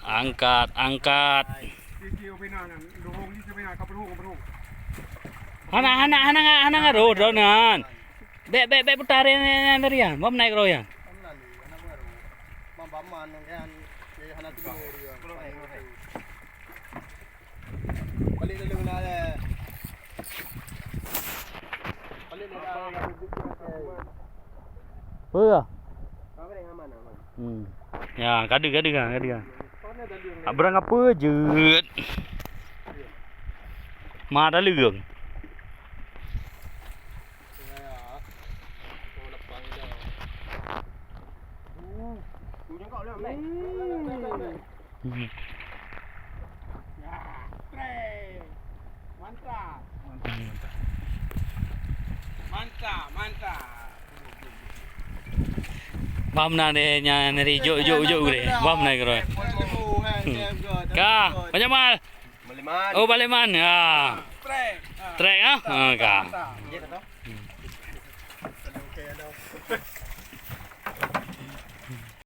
angkat. Hana road nan. Be putarin dari ya. Bom naik road ya. Balik dulu na le. Balik na. Apa? Kau yang aman. Ya, kadu kan. Berang apa je. Ma dah lường. Mantap. Bom na de nya nari jo de. Bom naik road. Ka, macam mana? Baliman. Oh, Baleman. Ya. Trek ah. Ka. Okey dah.